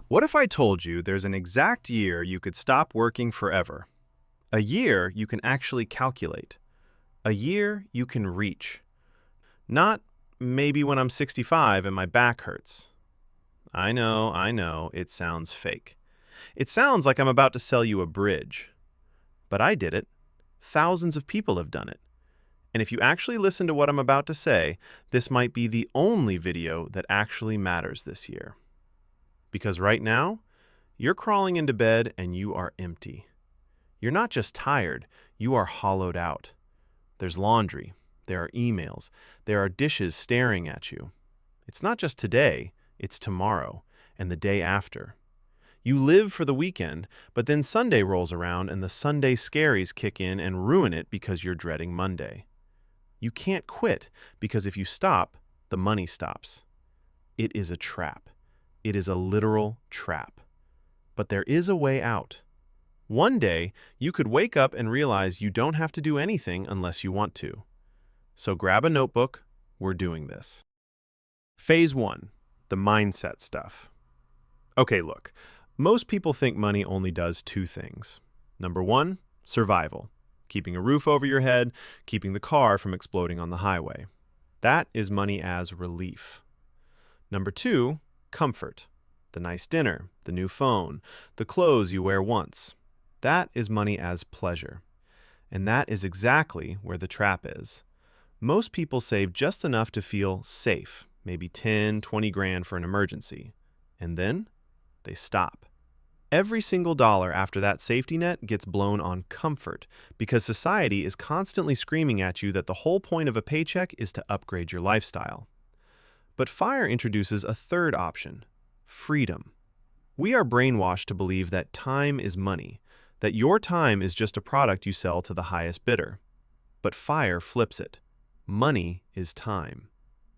What if I told you there's an exact year you could stop working forever? A year you can actually calculate. A year you can reach. Not maybe when I'm 65 and my back hurts. I know, it sounds fake. It sounds like I'm about to sell you a bridge. But I did it. Thousands of people have done it. And if you actually listen to what I'm about to say, this might be the only video that actually matters this year. Because right now, you're crawling into bed and you are empty. You're not just tired, you are hollowed out. There's laundry, there are emails, there are dishes staring at you. It's not just today, it's tomorrow and the day after. You live for the weekend, but then Sunday rolls around and the Sunday scaries kick in and ruin it because you're dreading Monday. You can't quit because if you stop, the money stops. It is a trap. It is a literal trap. But there is a way out. One day, you could wake up and realize you don't have to do anything unless you want to. So grab a notebook, we're doing this. Phase 1, the mindset stuff. Okay, look, most people think money only does two things. Number 1, survival. Keeping a roof over your head, keeping the car from exploding on the highway. That is money as relief. Number 2, comfort. The nice dinner, the new phone, the clothes you wear once. That is money as pleasure. And that is exactly where the trap is. Most people save just enough to feel safe, maybe 10, 20 grand for an emergency. And then they stop. Every single dollar after that safety net gets blown on comfort because society is constantly screaming at you that the whole point of a paycheck is to upgrade your lifestyle. But FIRE introduces a third option, freedom. We are brainwashed to believe that time is money, that your time is just a product you sell to the highest bidder. But FIRE flips it. Money is time.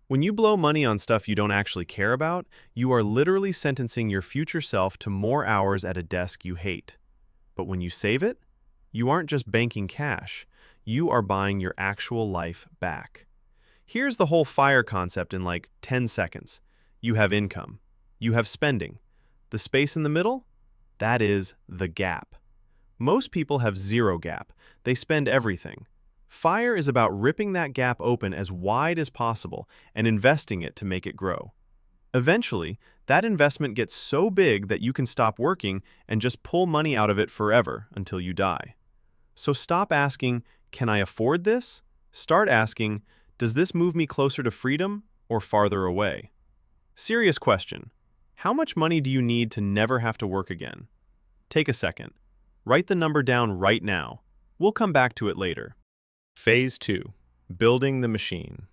When you blow money on stuff you don't actually care about, you are literally sentencing your future self to more hours at a desk you hate. But when you save it, you aren't just banking cash, you are buying your actual life back. Here's the whole FIRE concept in like 10 seconds. You have income. You have spending. The space in the middle? That is the gap. Most people have zero gap. They spend everything. FIRE is about ripping that gap open as wide as possible and investing it to make it grow. Eventually, that investment gets so big that you can stop working and just pull money out of it forever until you die. So stop asking, can I afford this? Start asking, does this move me closer to freedom or farther away? Serious question. How much money do you need to never have to work again? Take a second. Write the number down right now. We'll come back to it later. Phase 2, building the machine.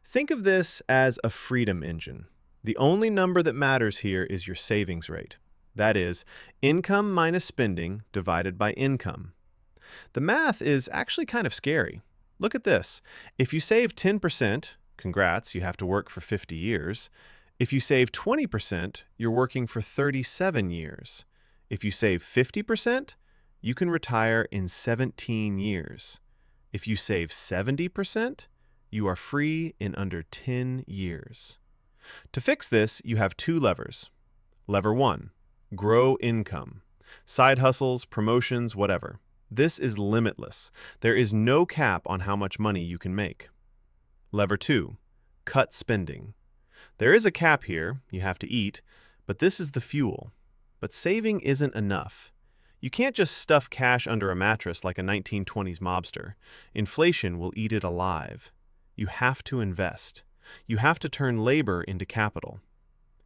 Think of this as a freedom engine. The only number that matters here is your savings rate. That is, income minus spending divided by income. The math is actually kind of scary. Look at this. If you save 10%, congrats, you have to work for 50 years. If you save 20%, you're working for 37 years. If you save 50%, you can retire in 17 years. If you save 70%, you are free in under 10 years. To fix this, you have two levers. Lever 1, grow income. Side hustles, promotions, whatever. This is limitless. There is no cap on how much money you can make. Lever 2, cut spending. There is a cap here, you have to eat, but this is the fuel. But saving isn't enough. You can't just stuff cash under a mattress like a 1920s mobster. Inflation will eat it alive. You have to invest. You have to turn labor into capital.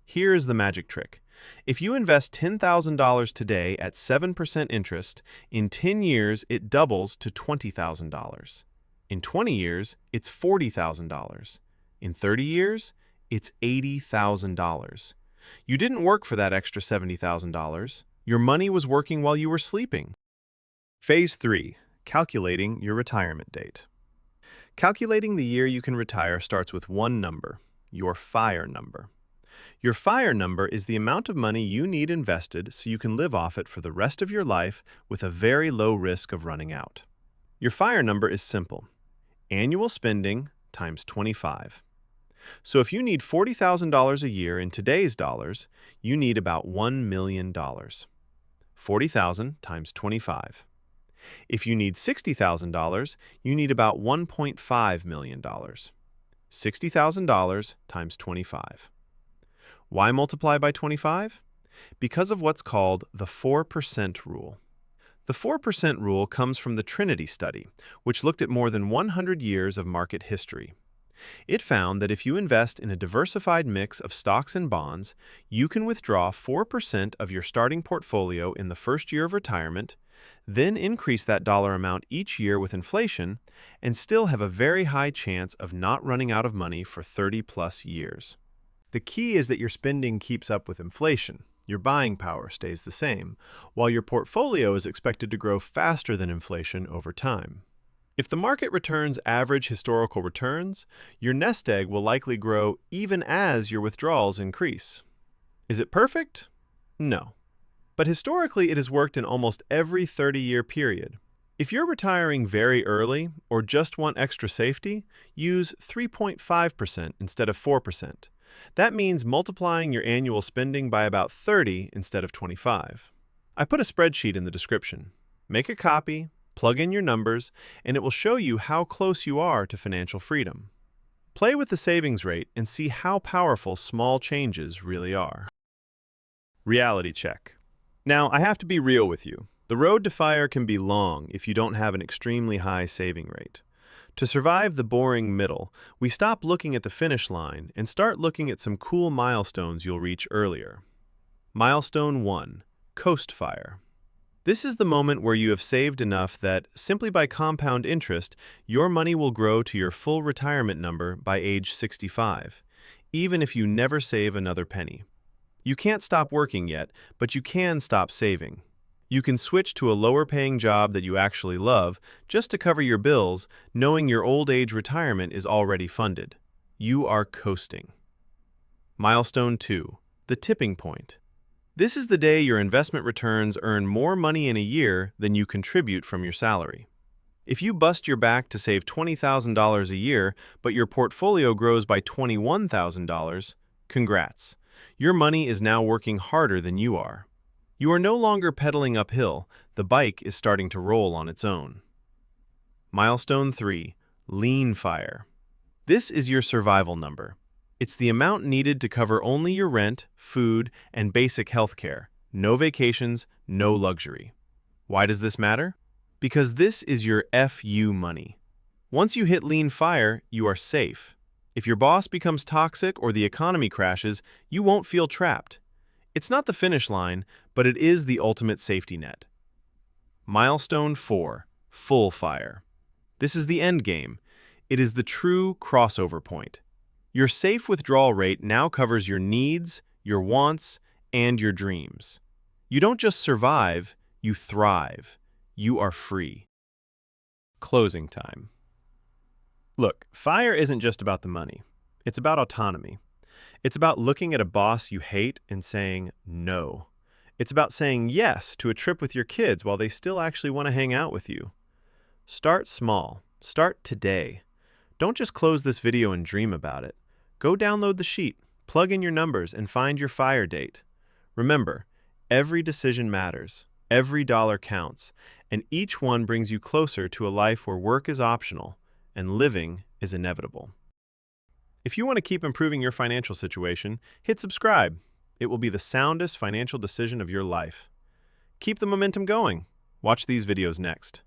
Here is the magic trick. If you invest $10,000 today at 7% interest, in 10 years it doubles to $20,000. In 20 years, it's $40,000. In 30 years, it's $80,000. You didn't work for that extra $70,000. Your money was working while you were sleeping. Phase 3, calculating your retirement date. Calculating the year you can retire starts with one number, your FIRE number. Your FIRE number is the amount of money you need invested so you can live off it for the rest of your life with a very low risk of running out. Your FIRE number is simple. Annual spending times 25. So if you need $40,000 a year in today's dollars, you need about $1 million. 40,000 times 25. If you need $60,000, you need about $1.5 million. $60,000 times 25. Why multiply by 25? Because of what's called the 4% rule. The 4% rule comes from the Trinity study, which looked at more than 100 years of market history. It found that if you invest in a diversified mix of stocks and bonds, you can withdraw 4% of your starting portfolio in the first year of retirement, then increase that dollar amount each year with inflation, and still have a very high chance of not running out of money for 30-plus years. The key is that your spending keeps up with inflation. Your buying power stays the same, while your portfolio is expected to grow faster than inflation over time. If the market returns average historical returns, your nest egg will likely grow even as your withdrawals increase. Is it perfect? No. But historically, it has worked in almost every 30-year period. If you're retiring very early or just want extra safety, use 3.5% instead of 4%. That means multiplying your annual spending by about 30 instead of 25. I put a spreadsheet in the description. Make a copy, plug in your numbers, and it will show you how close you are to financial freedom. Play with the savings rate and see how powerful small changes really are. Reality check. Now, I have to be real with you. The road to FIRE can be long if you don't have an extremely high saving rate. To survive the boring middle, we stop looking at the finish line and start looking at some cool milestones you'll reach earlier. Milestone 1. Coast FIRE. This is the moment where you have saved enough that, simply by compound interest, your money will grow to your full retirement number by age 65, even if you never save another penny. You can't stop working yet, but you can stop saving. You can switch to a lower-paying job that you actually love just to cover your bills, knowing your old-age retirement is already funded. You are coasting. Milestone 2. The tipping point. This is the day your investment returns earn more money in a year than you contribute from your salary. If you bust your back to save $20,000 a year, but your portfolio grows by $21,000, congrats. Your money is now working harder than you are. You are no longer pedaling uphill, the bike is starting to roll on its own. Milestone 3. Lean FIRE. This is your survival number. It's the amount needed to cover only your rent, food, and basic health care. No vacations, no luxury. Why does this matter? Because this is your FU money. Once you hit lean FIRE, you are safe. If your boss becomes toxic or the economy crashes, you won't feel trapped. It's not the finish line, but it is the ultimate safety net. Milestone 4. Full FIRE. This is the end game. It is the true crossover point. Your safe withdrawal rate now covers your needs, your wants, and your dreams. You don't just survive, you thrive. You are free. Closing time. Look, FIRE isn't just about the money. It's about autonomy. It's about looking at a boss you hate and saying no. It's about saying yes to a trip with your kids while they still actually want to hang out with you. Start small. Start today. Don't just close this video and dream about it. Go download the sheet, plug in your numbers, and find your FIRE date. Remember, every decision matters, every dollar counts, and each one brings you closer to a life where work is optional and living is inevitable. If you want to keep improving your financial situation, hit subscribe. It will be the soundest financial decision of your life. Keep the momentum going. Watch these videos next.